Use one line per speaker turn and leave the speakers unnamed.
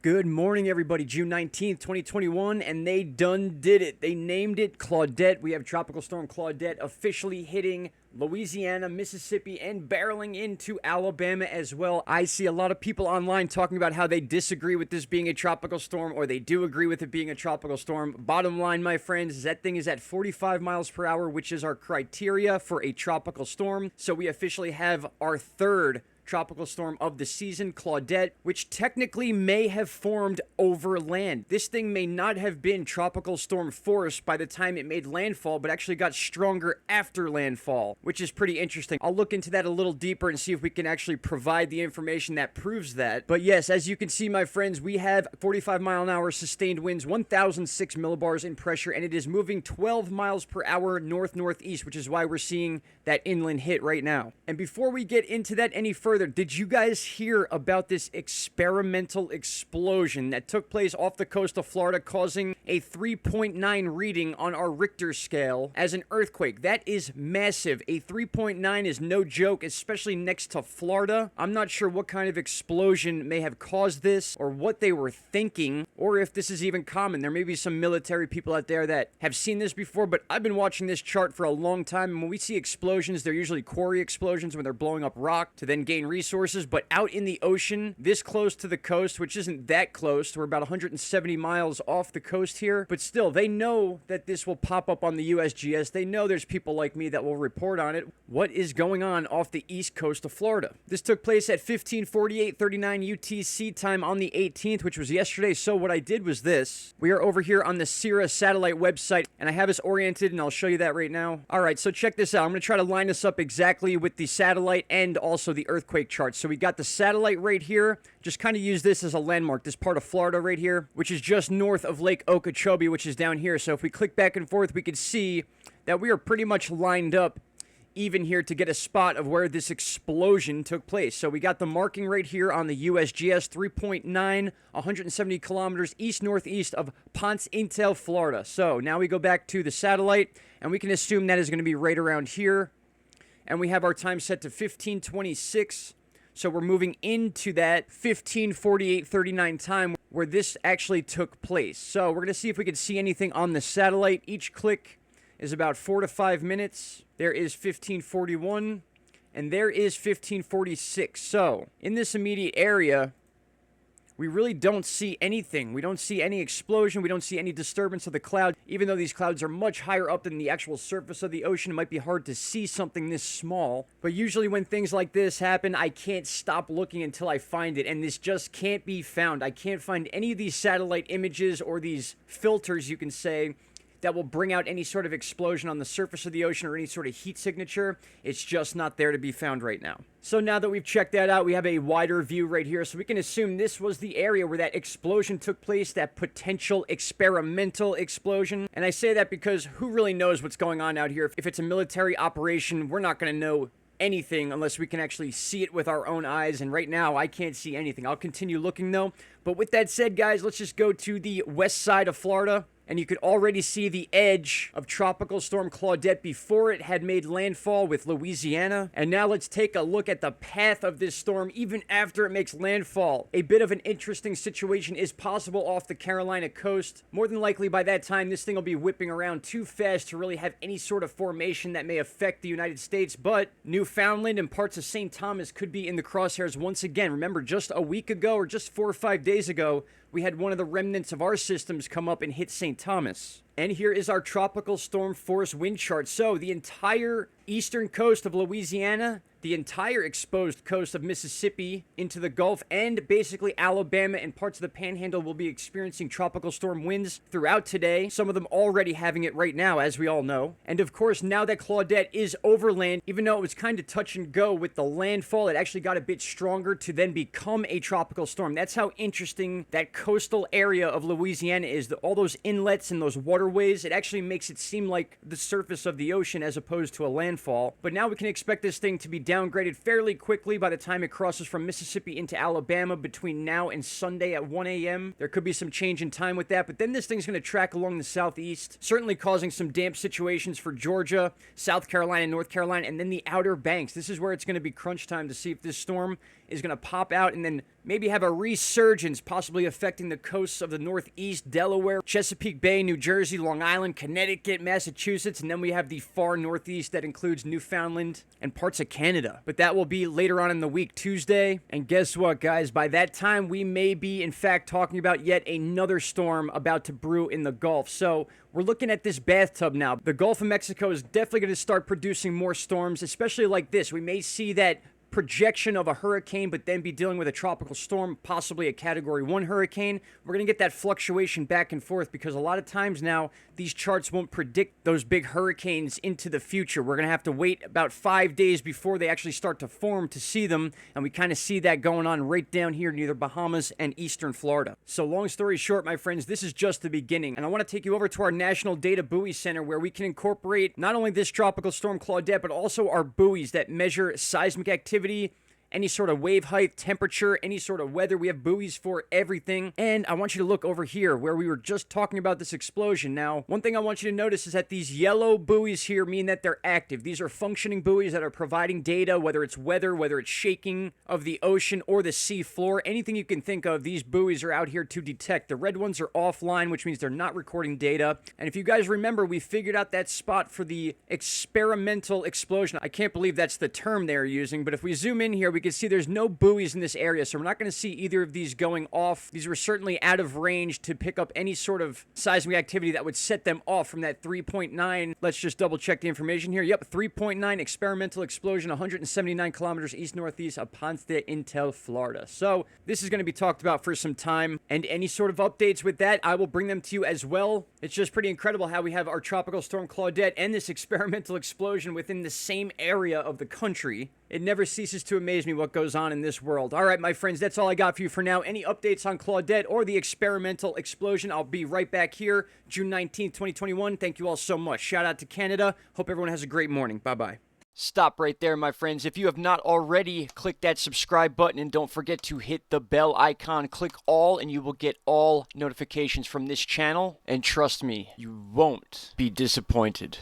Good morning, everybody. June 19th, 2021, and they done did it. They named it Claudette. We have Tropical Storm Claudette officially hitting Louisiana, Mississippi, and barreling into Alabama as well. I see a lot of people online talking about how they disagree with this being a tropical storm, or they do agree with it being a tropical storm. Bottom line, my friends, is that thing is at 45 miles per hour, which is our criteria for a tropical storm. So we officially have our third tropical storm of the season, Claudette, which technically may have formed over land. This thing may not have been tropical storm force by the time it made landfall, but actually got stronger after landfall, which is pretty interesting. I'll look into that a little deeper and see if we can actually provide the information that proves that. But yes, as you can see, my friends, we have 45 mile an hour sustained winds, 1,006 millibars in pressure, and it is moving 12 miles per hour north-northeast, which is why we're seeing that inland hit right now. And before we get into that any further, did you guys hear about this experimental explosion that took place off the coast of Florida, causing a 3.9 reading on our Richter scale as an earthquake? That is massive. A 3.9 is no joke, especially next to Florida. I'm not sure what kind of explosion may have caused this, or what they were thinking, or if this is even common. There may be some military people out there that have seen this before, but I've been watching this chart for a long time, and when we see explosions, they're usually quarry explosions when they're blowing up rock to then gain resources. But out in the ocean, this close to the coast, which isn't that close, we're about 170 miles off the coast here, but still, they know that this will pop up on the USGS. They know there's people like me that will report on it. What is going on off the east coast of Florida? This took place at 15:48:39 UTC time on the 18th, which was yesterday. So what I did was this. We are over here on the Sierra satellite website, and I have us oriented, and I'll show you that right now. All right, so check this out. I'm going to try to line this up exactly with the satellite and also the earthquake chart. So we got the satellite right here. Just kind of use this as a landmark, this part of Florida right here, which is just north of Lake Okeechobee, which is down here. So if we click back and forth, we can see that we are pretty much lined up even here to get a spot of where this explosion took place. So we got the marking right here on the USGS, 3.9, 170 kilometers east-northeast of Ponce Intel, Florida. So now we go back to the satellite, and we can assume that is going to be right around here. And we have our time set to 15:26. So we're moving into that 15:48:39 time where this actually took place. So we're going to see if we can see anything on the satellite. Each click is about 4 to 5 minutes. There is 15:41, and there is 15:46. So in this immediate area, we really don't see anything. We don't see any explosion. We don't see any disturbance of the cloud. Even though these clouds are much higher up than the actual surface of the ocean, it might be hard to see something this small. But usually when things like this happen, I can't stop looking until I find it. And this just can't be found. I can't find any of these satellite images or these filters, you can say, that will bring out any sort of explosion on the surface of the ocean or any sort of heat signature. It's just not there to be found right now. So now that we've checked that out, we have a wider view right here. So we can assume this was the area where that explosion took place, that potential experimental explosion. And I say that because who really knows what's going on out here? If it's a military operation, we're not going to know anything unless we can actually see it with our own eyes, and right now I can't see anything. I'll continue looking though. But with that said, guys, let's just go to the west side of Florida. And you could already see the edge of Tropical Storm Claudette before it had made landfall with Louisiana. And now let's take a look at the path of this storm even after it makes landfall. A bit of an interesting situation is possible off the Carolina coast. More than likely by that time, this thing will be whipping around too fast to really have any sort of formation that may affect the United States. But Newfoundland and parts of St. Thomas could be in the crosshairs once again. Remember, just a week ago or just 4 or 5 days ago, we had one of the remnants of our systems come up and hit St. Thomas. And here is our tropical storm force wind chart. So the entire eastern coast of Louisiana, the entire exposed coast of Mississippi into the Gulf, and basically Alabama and parts of the Panhandle will be experiencing tropical storm winds throughout today. Some of them already having it right now, as we all know. And of course, now that Claudette is overland, even though it was kind of touch and go with the landfall, it actually got a bit stronger to then become a tropical storm. That's how interesting that coastal area of Louisiana is. All those inlets and those waterways, it actually makes it seem like the surface of the ocean as opposed to a landfall. But now we can expect this thing to be downgraded fairly quickly by the time it crosses from Mississippi into Alabama between now and Sunday at 1 a.m. There could be some change in time with that, but then this thing's going to track along the southeast, certainly causing some damp situations for Georgia, South Carolina, North Carolina, and then the Outer Banks. This is where it's going to be crunch time to see if this storm is going to pop out and then maybe have a resurgence, possibly affecting the coasts of the Northeast, Delaware, Chesapeake Bay, New Jersey, Long Island, Connecticut, Massachusetts, and then we have the far Northeast that includes Newfoundland and parts of Canada. But that will be later on in the week, Tuesday. And guess what, guys? By that time, we may be, in fact, talking about yet another storm about to brew in the Gulf. So we're looking at this bathtub now. The Gulf of Mexico is definitely going to start producing more storms, especially like this. We may see that projection of a hurricane, but then be dealing with a tropical storm, possibly a Category 1 hurricane. We're going to get that fluctuation back and forth because a lot of times now, these charts won't predict those big hurricanes into the future. We're going to have to wait about 5 days before they actually start to form to see them, and we kind of see that going on right down here near the Bahamas and eastern Florida. So long story short, my friends, this is just the beginning, and I want to take you over to our National Data Buoy Center where we can incorporate not only this tropical storm Claudette, but also our buoys that measure seismic activity, any sort of wave height, temperature, any sort of weather. We have buoys for everything. And I want you to look over here where we were just talking about this explosion. Now, one thing I want you to notice is that these yellow buoys here mean that they're active. These are functioning buoys that are providing data, whether it's weather, whether it's shaking of the ocean or the sea floor. Anything you can think of, these buoys are out here to detect. The red ones are offline, which means they're not recording data. And if you guys remember, we figured out that spot for the experimental explosion. I can't believe that's the term they're using, but if we zoom in here, we can see there's no buoys in this area, so we're not going to see either of these going off. These were certainly out of range to pick up any sort of seismic activity that would set them off from that 3.9. Let's just double check the information here. Yep, 3.9 experimental explosion, 179 kilometers east-northeast of Ponce de Intel, Florida. So this is going to be talked about for some time, and any sort of updates with that, I will bring them to you as well. It's just pretty incredible how we have our tropical storm Claudette and this experimental explosion within the same area of the country. It never ceases to amaze me what goes on in this world. All right, my friends, that's all I got for you for now. Any updates on Claudette or the experimental explosion, I'll be right back here, June 19th, 2021. Thank you all so much. Shout out to Canada. Hope everyone has a great morning. Bye-bye. Stop right there, my friends. If you have not already, click that subscribe button and don't forget to hit the bell icon. Click all and you will get all notifications from this channel. And trust me, you won't be disappointed.